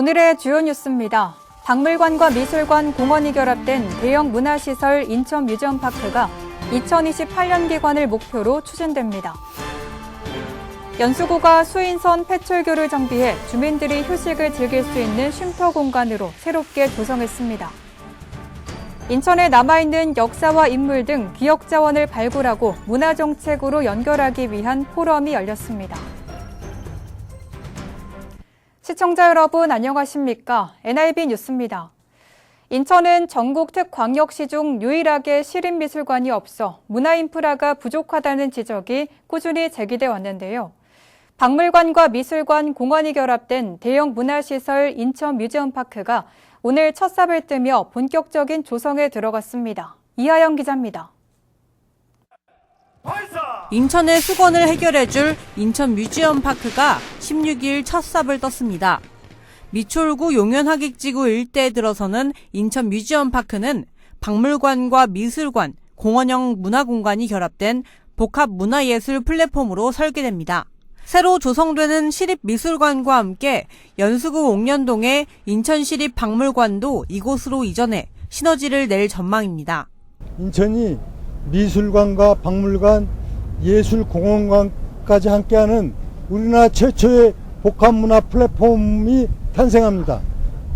오늘의 주요 뉴스입니다. 박물관과 미술관, 공원이 결합된 대형 문화시설 인천뮤지엄파크가 2028년 개관을 목표로 추진됩니다. 연수구가 수인선 폐철교를 정비해 주민들이 휴식을 즐길 수 있는 쉼터 공간으로 새롭게 조성했습니다. 인천에 남아있는 역사와 인물 등 기억 자원을 발굴하고 문화정책으로 연결하기 위한 포럼이 열렸습니다. 시청자 여러분 안녕하십니까? NIB 뉴스입니다. 인천은 전국 특광역시 중 유일하게 시립미술관이 없어 문화인프라가 부족하다는 지적이 꾸준히 제기돼 왔는데요. 박물관과 미술관, 공원이 결합된 대형 문화시설 인천뮤지엄파크가 오늘 첫 삽을 뜨며 본격적인 조성에 들어갔습니다. 이하영 기자입니다. 인천의 수건을 해결해줄 인천뮤지엄파크가 16일 첫 삽을 떴습니다. 미추홀구 용현하객지구 일대에 들어서는 인천뮤지엄파크는 박물관과 미술관, 공원형 문화공간이 결합된 복합문화예술 플랫폼으로 설계됩니다. 새로 조성되는 시립미술관과 함께 연수구 옥년동의 인천시립박물관도 이곳으로 이전해 시너지를 낼 전망입니다. 인천이 미술관과 박물관, 예술공원관까지 함께하는 우리나라 최초의 복합문화 플랫폼이 탄생합니다.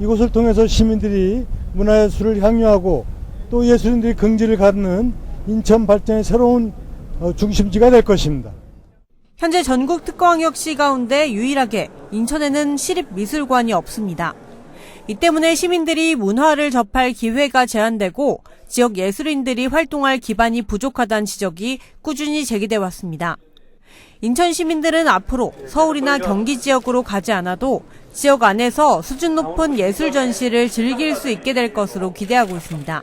이곳을 통해서 시민들이 문화예술을 향유하고 또 예술인들이 긍지를 갖는 인천 발전의 새로운 중심지가 될 것입니다. 현재 전국 특광역시 가운데 유일하게 인천에는 시립미술관이 없습니다. 이 때문에 시민들이 문화를 접할 기회가 제한되고 지역 예술인들이 활동할 기반이 부족하다는 지적이 꾸준히 제기돼 왔습니다. 인천 시민들은 앞으로 서울이나 경기 지역으로 가지 않아도 지역 안에서 수준 높은 예술 전시를 즐길 수 있게 될 것으로 기대하고 있습니다.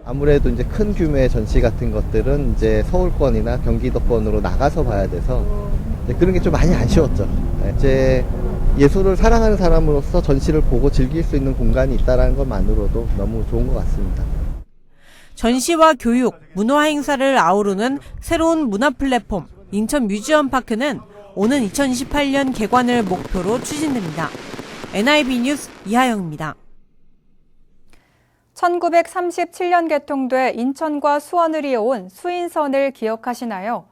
아무래도 이제 큰 규모의 전시 같은 것들은 이제 서울권이나 경기도권으로 나가서 봐야 돼서 그런 게 좀 많이 아쉬웠죠. 이제 예술을 사랑하는 사람으로서 전시를 보고 즐길 수 있는 공간이 있다는 것만으로도 너무 좋은 것 같습니다. 전시와 교육, 문화 행사를 아우르는 새로운 문화 플랫폼 인천뮤지엄파크는 오는 2028년 개관을 목표로 추진됩니다. NIB 뉴스 이하영입니다. 1937년 개통돼 인천과 수원을 이어온 수인선을 기억하시나요?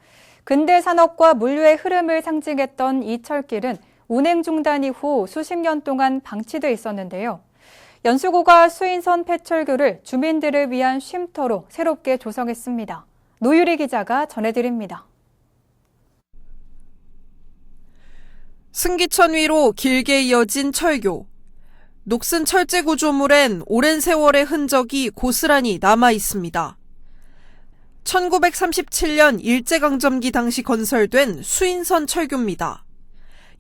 근대 산업과 물류의 흐름을 상징했던 이 철길은 운행 중단 이후 수십 년 동안 방치돼 있었는데요. 연수구가 수인선 폐철교를 주민들을 위한 쉼터로 새롭게 조성했습니다. 노유리 기자가 전해드립니다. 승기천 위로 길게 이어진 철교. 녹슨 철제 구조물엔 오랜 세월의 흔적이 고스란히 남아 있습니다. 1937년 일제강점기 당시 건설된 수인선 철교입니다.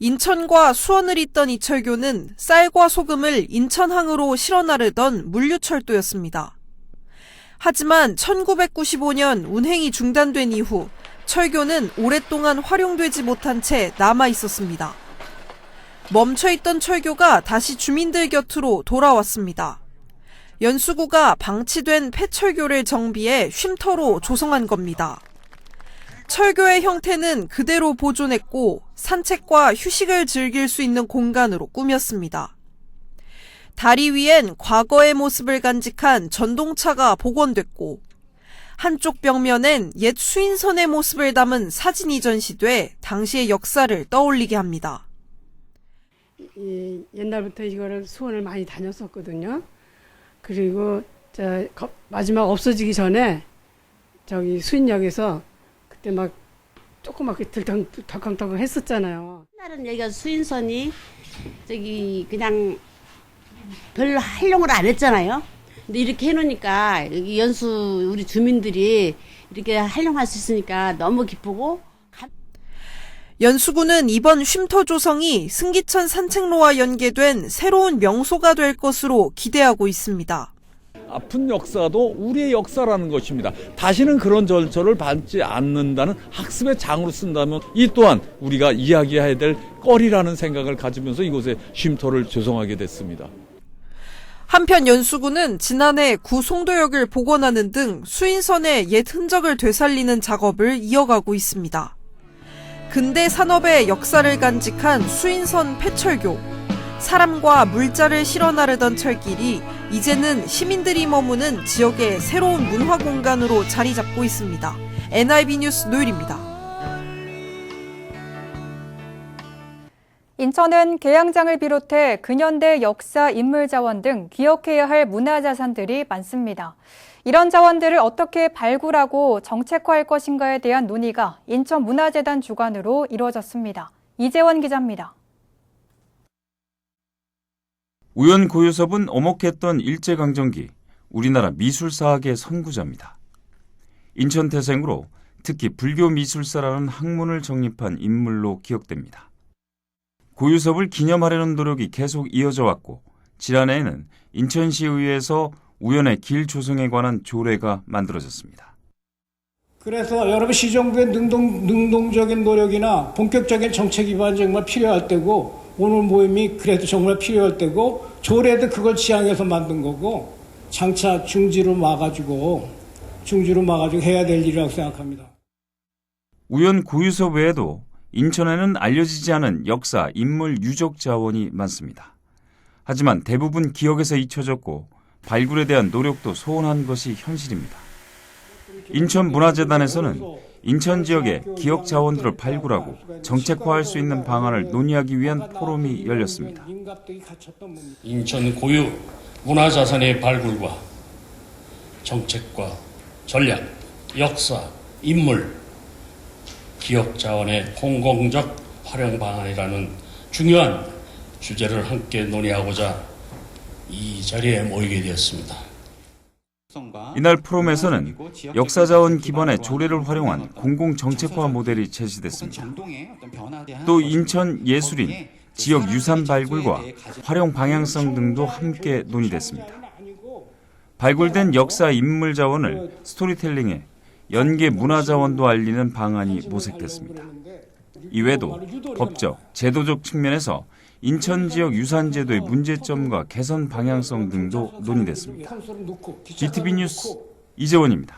인천과 수원을 잇던 이 철교는 쌀과 소금을 인천항으로 실어 나르던 물류철도였습니다. 하지만 1995년 운행이 중단된 이후 철교는 오랫동안 활용되지 못한 채 남아 있었습니다. 멈춰있던 철교가 다시 주민들 곁으로 돌아왔습니다. 연수구가 방치된 폐철교를 정비해 쉼터로 조성한 겁니다. 철교의 형태는 그대로 보존했고 산책과 휴식을 즐길 수 있는 공간으로 꾸몄습니다. 다리 위엔 과거의 모습을 간직한 전동차가 복원됐고 한쪽 벽면엔 옛 수인선의 모습을 담은 사진이 전시돼 당시의 역사를 떠올리게 합니다. 옛날부터 이거를 수원을 많이 다녔었거든요. 그리고 마지막 없어지기 전에 저기 수인역에서 그때 막 조그맣게 덜컹덜컹 했었잖아요. 옛날은 여기가 수인선이 저기 그냥 별로 활용을 안 했잖아요. 근데 이렇게 해놓으니까 여기 연수 우리 주민들이 이렇게 활용할 수 있으니까 너무 기쁘고. 연수구는 이번 쉼터 조성이 승기천 산책로와 연계된 새로운 명소가 될 것으로 기대하고 있습니다. 아픈 역사도 우리의 역사라는 것입니다. 다시는 그런 절차를 받지 않는다는 학습의 장으로 쓴다면 이 또한 우리가 이야기해야 될 거리라는 생각을 가지면서 이곳에 쉼터를 조성하게 됐습니다. 한편 연수구는 지난해 구 송도역을 복원하는 등 수인선의 옛 흔적을 되살리는 작업을 이어가고 있습니다. 근대 산업의 역사를 간직한 수인선 폐철교. 사람과 물자를 실어 나르던 철길이 이제는 시민들이 머무는 지역의 새로운 문화 공간으로 자리 잡고 있습니다. NIB 뉴스 노율입니다. 인천은 계양장을 비롯해 근현대 역사, 인물 자원 등 기억해야 할 문화자산들이 많습니다. 이런 자원들을 어떻게 발굴하고 정책화할 것인가에 대한 논의가 인천문화재단 주관으로 이루어졌습니다. 이재원 기자입니다. 우연 고유섭은 오목했던 일제강점기 우리나라 미술사학의 선구자입니다. 인천 태생으로 특히 불교 미술사라는 학문을 정립한 인물로 기억됩니다. 고유섭을 기념하려는 노력이 계속 이어져 왔고 지난해에는 인천시의회에서 우연의 길 조성에 관한 조례가 만들어졌습니다. 그래서 여러분 시정부의 능동적인 노력이나 본격적인 정책 위반이 정말 필요할 때고 오늘 모임이 그래도 정말 필요할 때고 조례도 그걸 지향해서 만든 거고 장차 중지로 막아주고 해야 될 일이라고 생각합니다. 우연 고유섭 외에도 인천에는 알려지지 않은 역사, 인물, 유적 자원이 많습니다. 하지만 대부분 기억에서 잊혀졌고 발굴에 대한 노력도 소원한 것이 현실입니다. 인천문화재단에서는 인천 지역의 기억 자원들을 발굴하고 정책화할 수 있는 방안을 논의하기 위한 포럼이 열렸습니다. 인천 고유 문화자산의 발굴과 정책과 전략, 역사, 인물, 기억 자원의 공공적 활용 방안이라는 중요한 주제를 함께 논의하고자 이 자리에 모이게 되었습니다. 이날 포럼에서는 역사자원 기반의 조례를 활용한 공공정책화 모델이 제시됐습니다. 또 인천 예술인, 지역 유산 발굴과 활용 방향성 등도 함께 논의됐습니다. 발굴된 역사 인물 자원을 스토리텔링에 연계 문화자원도 알리는 방안이 모색됐습니다. 이외에도 법적, 제도적 측면에서 인천 지역 유산제도의 문제점과 개선 방향성 등도 논의됐습니다. GTV 뉴스 이재원입니다.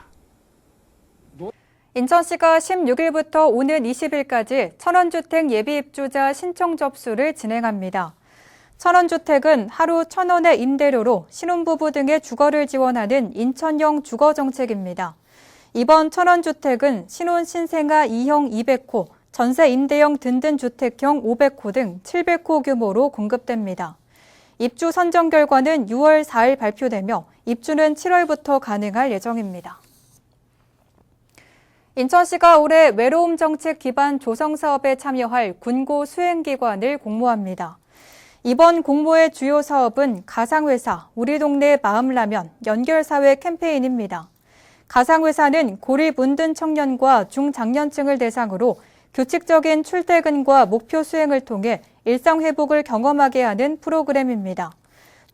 인천시가 16일부터 오는 20일까지 천원주택 예비입주자 신청 접수를 진행합니다. 천원주택은 하루 1,000원의 임대료로 신혼부부 등의 주거를 지원하는 인천형 주거정책입니다. 이번 천원주택은 신혼 신생아 2형 200호, 전세 임대형 든든주택형 500호 등 700호 규모로 공급됩니다. 입주 선정 결과는 6월 4일 발표되며 입주는 7월부터 가능할 예정입니다. 인천시가 올해 외로움 정책 기반 조성 사업에 참여할 군고 수행기관을 공모합니다. 이번 공모의 주요 사업은 가상회사, 우리 동네 마음라면, 연결사회 캠페인입니다. 가상회사는 고립 운둔 청년과 중장년층을 대상으로 규칙적인 출퇴근과 목표 수행을 통해 일상회복을 경험하게 하는 프로그램입니다.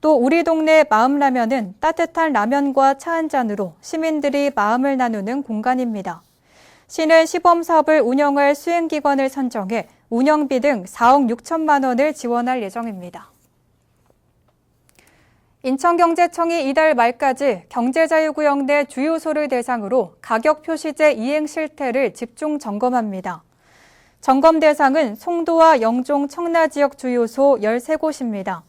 또 우리 동네 마음라면은 따뜻한 라면과 차 한 잔으로 시민들이 마음을 나누는 공간입니다. 시는 시범사업을 운영할 수행기관을 선정해 운영비 등 4억 6천만 원을 지원할 예정입니다. 인천경제청이 이달 말까지 경제자유구역 내 주유소를 대상으로 가격 표시제 이행 실태를 집중 점검합니다. 점검 대상은 송도와 영종, 청라 지역 주유소 13곳입니다.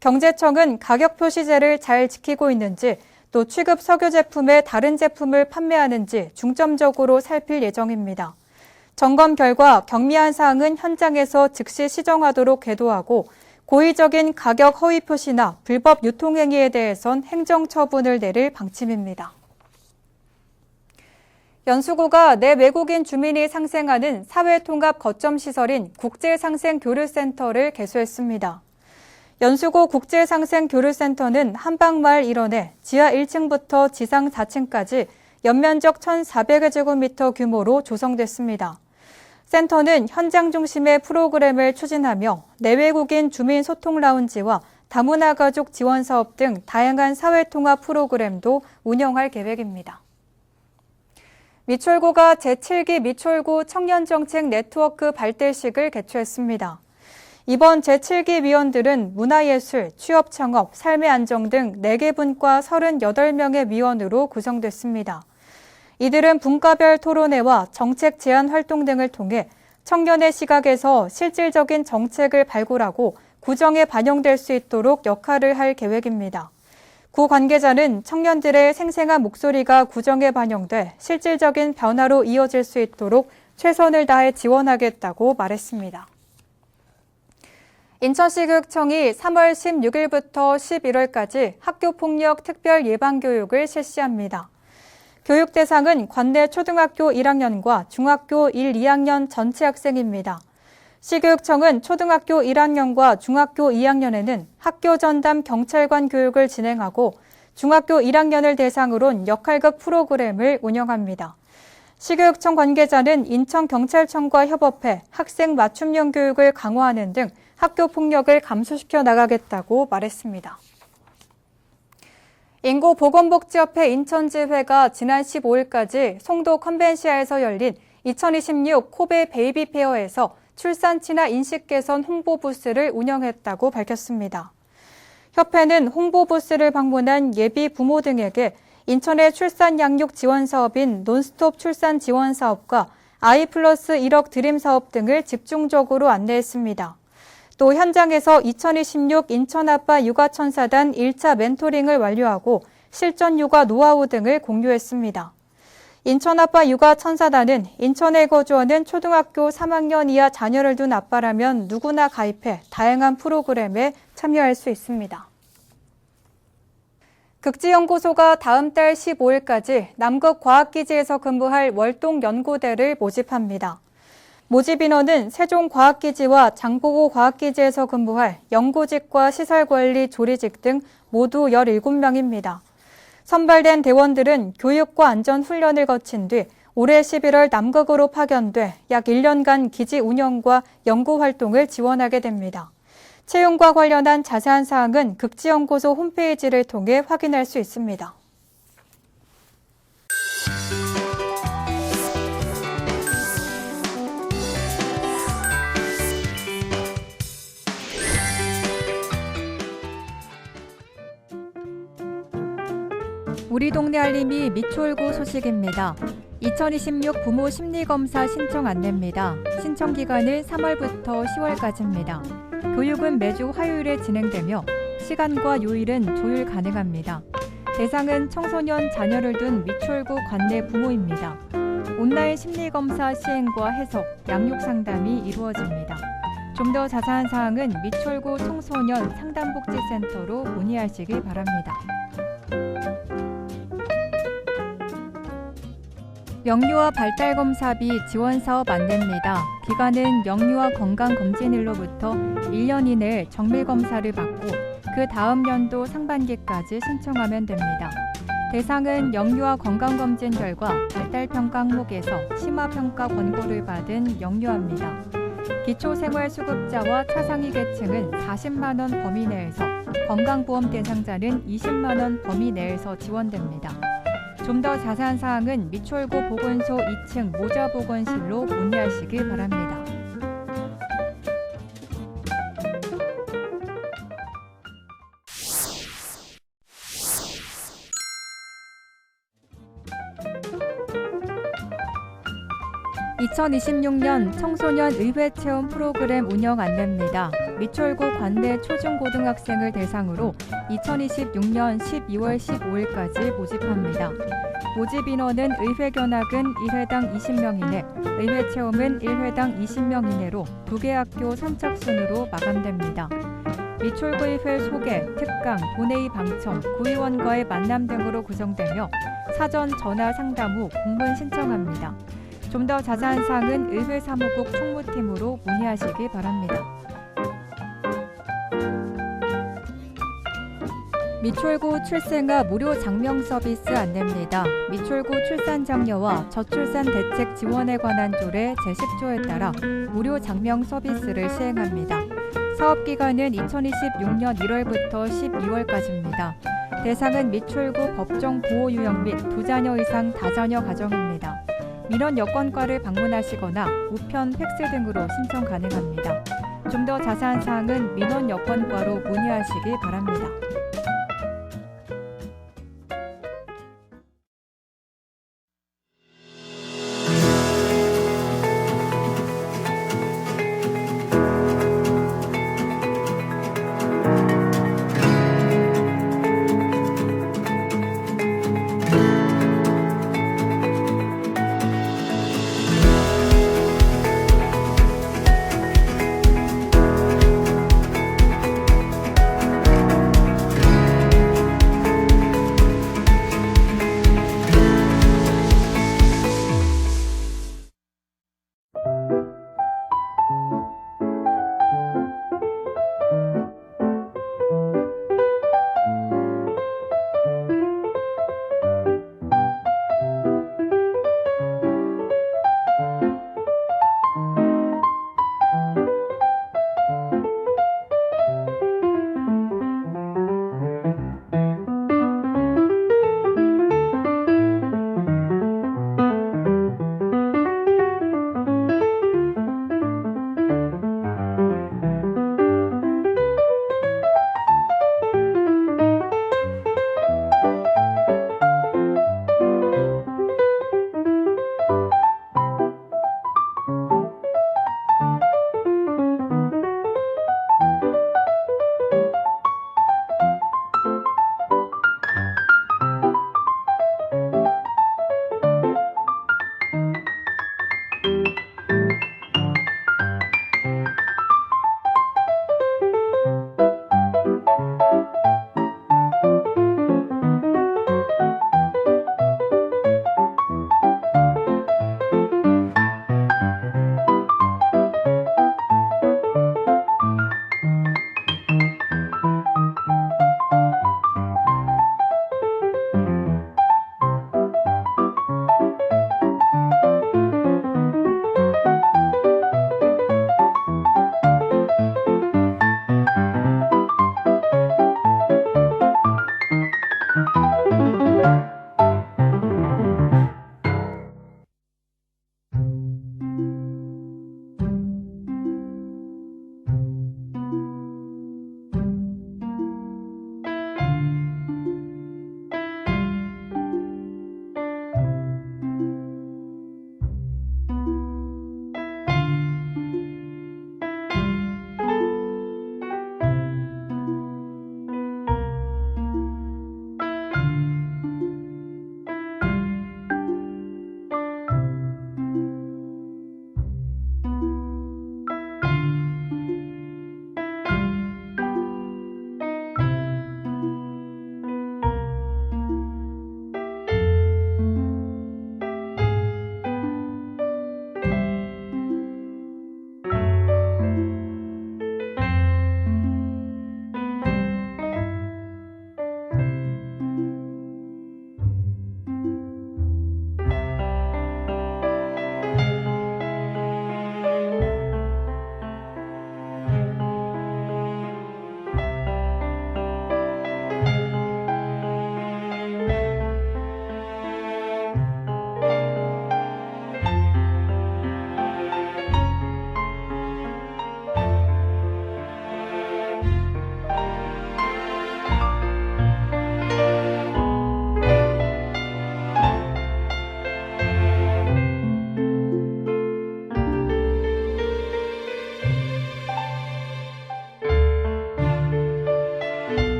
경제청은 가격 표시제를 잘 지키고 있는지 또 취급 석유 제품에 다른 제품을 판매하는지 중점적으로 살필 예정입니다. 점검 결과 경미한 사항은 현장에서 즉시 시정하도록 계도하고 고의적인 가격 허위 표시나 불법 유통행위에 대해선 행정처분을 내릴 방침입니다. 연수구가 내외국인 주민이 상생하는 사회통합 거점시설인 국제상생교류센터를 개소했습니다. 연수구 국제상생교류센터는 한방마을 일원에 지하 1층부터 지상 4층까지 연면적 1,400여 제곱미터 규모로 조성됐습니다. 센터는 현장 중심의 프로그램을 추진하며 내외국인 주민 소통 라운지와 다문화 가족 지원 사업 등 다양한 사회통합 프로그램도 운영할 계획입니다. 미철구가 제7기 미철구 청년정책 네트워크 발대식을 개최했습니다. 이번 제7기 위원들은 문화예술, 취업창업, 삶의 안정 등 4개 분과 38명의 위원으로 구성됐습니다. 이들은 분과별 토론회와 정책 제안 활동 등을 통해 청년의 시각에서 실질적인 정책을 발굴하고 구정에 반영될 수 있도록 역할을 할 계획입니다. 구 관계자는 청년들의 생생한 목소리가 구정에 반영돼 실질적인 변화로 이어질 수 있도록 최선을 다해 지원하겠다고 말했습니다. 인천시교육청이 3월 16일부터 11월까지 학교폭력 특별 예방교육을 실시합니다. 교육 대상은 관내 초등학교 1학년과 중학교 1, 2학년 전체 학생입니다. 시교육청은 초등학교 1학년과 중학교 2학년에는 학교 전담 경찰관 교육을 진행하고 중학교 1학년을 대상으로는 역할극 프로그램을 운영합니다. 시교육청 관계자는 인천경찰청과 협업해 학생 맞춤형 교육을 강화하는 등 학교 폭력을 감소시켜 나가겠다고 말했습니다. 인구보건복지협회 인천지회가 지난 15일까지 송도 컨벤시아에서 열린 2026 코베 베이비 페어에서 출산치나 인식 개선 홍보 부스를 운영했다고 밝혔습니다. 협회는 홍보 부스를 방문한 예비 부모 등에게 인천의 출산 양육 지원 사업인 논스톱 출산 지원 사업과 아이 플러스 1억 드림 사업 등을 집중적으로 안내했습니다. 또 현장에서 2026 인천아빠 육아천사단 1차 멘토링을 완료하고 실전 육아 노하우 등을 공유했습니다. 인천아빠 육아천사단은 인천에 거주하는 초등학교 3학년 이하 자녀를 둔 아빠라면 누구나 가입해 다양한 프로그램에 참여할 수 있습니다. 극지연구소가 다음 달 15일까지 남극과학기지에서 근무할 월동연구대를 모집합니다. 모집 인원은 세종과학기지와 장보고과학기지에서 근무할 연구직과 시설관리, 조리직 등 모두 17명입니다. 선발된 대원들은 교육과 안전훈련을 거친 뒤 올해 11월 남극으로 파견돼 약 1년간 기지 운영과 연구활동을 지원하게 됩니다. 채용과 관련한 자세한 사항은 극지연구소 홈페이지를 통해 확인할 수 있습니다. 우리 동네 알림이 미추홀구 소식입니다. 2026 부모 심리검사 신청 안내입니다. 신청 기간은 3월부터 10월까지입니다. 교육은 매주 화요일에 진행되며 시간과 요일은 조율 가능합니다. 대상은 청소년 자녀를 둔 미추홀구 관내 부모입니다. 온라인 심리검사 시행과 해석, 양육 상담이 이루어집니다. 좀 더 자세한 사항은 미추홀구 청소년 상담복지센터로 문의하시기 바랍니다. 영유아 발달검사비 지원사업 안내입니다. 기간은 영유아 건강검진일로부터 1년 이내에 정밀검사를 받고 그 다음 연도 상반기까지 신청하면 됩니다. 대상은 영유아 건강검진 결과 발달평가 항목에서 심화평가 권고를 받은 영유아입니다. 기초생활수급자와 차상위 계층은 40만 원 범위 내에서, 건강보험 대상자는 20만 원 범위 내에서 지원됩니다. 좀 더 자세한 사항은 미추홀구 보건소 2층 모자보건실로 문의하시기 바랍니다. (2026년) 청소년 의회체험 프로그램 운영 안내입니다. 미추홀구 관내 초중고등학생을 대상으로 2026년 12월 15일까지 모집합니다. 모집 인원은 의회 견학은 1회당 20명 이내, 의회 체험은 1회당 20명 이내로 2개 학교 선착순으로 마감됩니다. 미추홀구 의회 소개, 특강, 본회의 방청, 구의원과의 만남 등으로 구성되며 사전 전화 상담 후 공문 신청합니다. 좀 더 자세한 사항은 의회 사무국 총무팀으로 문의하시기 바랍니다. 미추홀구 출생아 무료 장명 서비스 안내입니다. 미추홀구 출산장려와 저출산 대책 지원에 관한 조례 제10조에 따라 무료 장명 서비스를 시행합니다. 사업기간은 2026년 1월부터 12월까지입니다. 대상은 미추홀구 법정 보호 유형 및 2자녀 이상 다자녀 가정입니다. 민원 여건과를 방문하시거나 우편, 팩스 등으로 신청 가능합니다. 좀 더 자세한 사항은 민원 여건과로 문의하시기 바랍니다.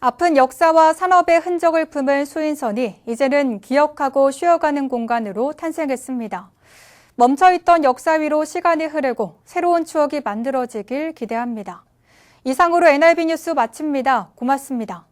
아픈 역사와 산업의 흔적을 품은 수인선이 이제는 기억하고 쉬어가는 공간으로 탄생했습니다. 멈춰있던 역사 위로 시간이 흐르고 새로운 추억이 만들어지길 기대합니다. 이상으로 NIB 뉴스 마칩니다. 고맙습니다.